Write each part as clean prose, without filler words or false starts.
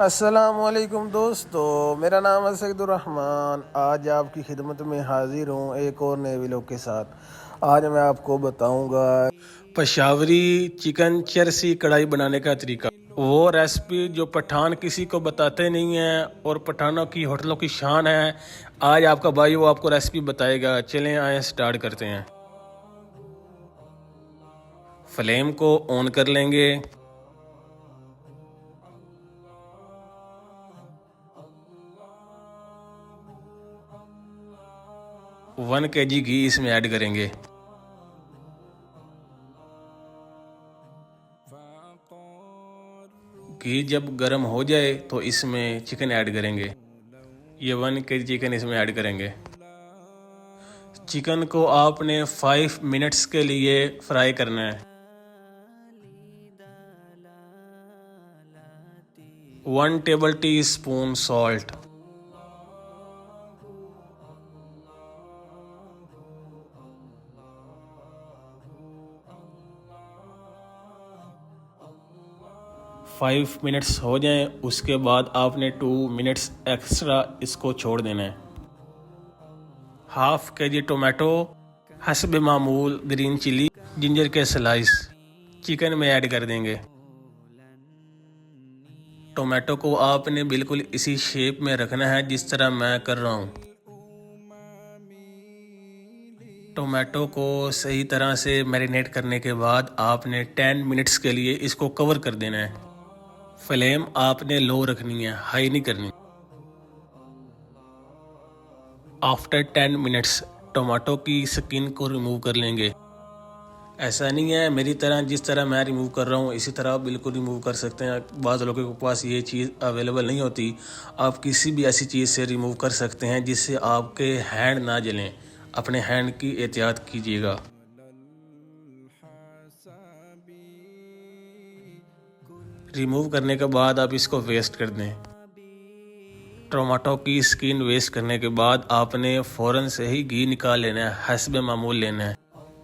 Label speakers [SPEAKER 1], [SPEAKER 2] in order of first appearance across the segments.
[SPEAKER 1] अस्सलामुअलैकुम दोस्तों, मेरा नाम है सईदुर्रहमान। आज आपकी खिदमत में हाजिर हूँ एक और नए व्लॉग के साथ। आज मैं आपको बताऊंगा पेशावरी चिकन चरसी कढ़ाई बनाने का तरीका। वो रेसिपी जो पठान किसी को बताते नहीं हैं और पठानों की होटलों की शान है। आज आपका भाई वो आपको रेसिपी बताएगा। चलें आए स्टार्ट करते हैं। फ्लेम को ऑन कर लेंगे। 1 kg घी इसमें ऐड करेंगे। घी जब गर्म हो जाए तो इसमें चिकन ऐड करेंगे। ये 1 kg चिकन इसमें ऐड करेंगे। चिकन को आपने 5 मिनट्स के लिए फ्राई करना है। 1 table tea spoon salt, 5 minutes हो जाएं उसके बाद आपने 2 मिनट्स एक्स्ट्रा इसको छोड़ देना है। 1/2 kg टोमेटो, हस्ब मामूल ग्रीन चिली, जिंजर के स्लाइस चिकन में ऐड कर देंगे। टोमेटो को आपने बिल्कुल इसी शेप में रखना है जिस तरह मैं कर रहा हूँ। टोमेटो को सही तरह से मैरिनेट करने के बाद आपने 10 मिनट्स के लिए इसको कवर कर देना है। फ्लेम आपने लो रखनी है, हाई नहीं करनी। आफ्टर 10 मिनट्स टोमेटो की स्किन को रिमूव कर लेंगे। ऐसा नहीं है मेरी तरह जिस तरह मैं रिमूव कर रहा हूँ इसी तरह आप बिल्कुल रिमूव कर सकते हैं। बाज़ लोगों के पास ये चीज़ अवेलेबल नहीं होती। आप किसी भी ऐसी चीज़ से रिमूव कर सकते हैं जिससे आपके हैंड ना जलें। अपने हैंड की एहतियात कीजिएगा। रिमूव करने के बाद आप इसको वेस्ट कर दें। टमाटो की स्किन वेस्ट करने के बाद आपने फ़ौरन से ही घी निकाल लेना है, हस्ब मामूल लेना है।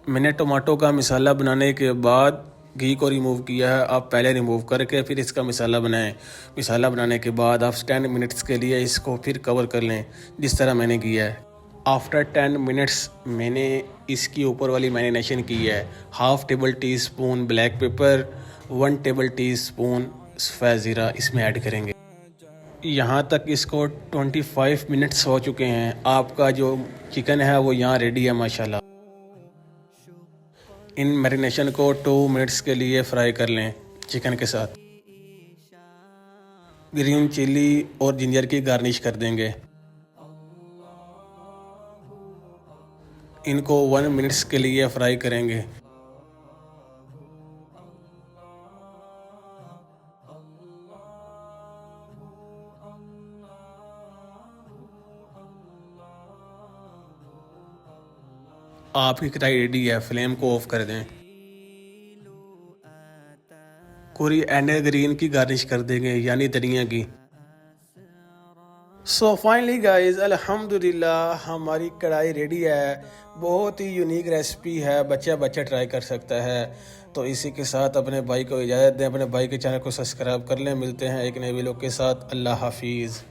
[SPEAKER 1] मैंने टमाटो का मसाला बनाने के बाद घी को रिमूव किया है। आप पहले रिमूव करके फिर इसका मसाला बनाएं। मसाला बनाने के बाद आप 10 मिनट्स के लिए इसको फिर कवर कर लें जिस तरह मैंने किया है। आफ्टर 10 मिनट्स मैंने इसकी ऊपर वाली मैरिनेशन की है। 1/2 table tea spoon black pepper, 1 table tea spoon सफ़ेद ज़ीरा इसमें ऐड करेंगे। यहाँ तक इसको 25 मिनट्स हो चुके हैं। आपका जो चिकन है वो यहाँ रेडी है माशाल्लाह। इन मैरिनेशन को 2 मिनट्स के लिए फ्राई कर लें चिकन के साथ। ग्रीन चिली और जिंजर की गार्निश कर देंगे। इनको 1 मिनट्स के लिए फ्राई करेंगे। आपकी कढ़ाई रेडी है, फ्लेम को ऑफ कर दें। कोरिएंडर ग्रीन की गार्निश कर देंगे यानी धनिया की। सो फाइनली गाइस अल्हम्दुलिल्लाह हमारी कढ़ाई रेडी है। बहुत ही यूनिक रेसिपी है, बच्चा ट्राई कर सकता है। तो इसी के साथ अपने भाई को इजाज़त दें। अपने भाई के चैनल को सब्सक्राइब कर लें। मिलते हैं एक नए वीडियो के साथ। अल्लाह हाफिज़।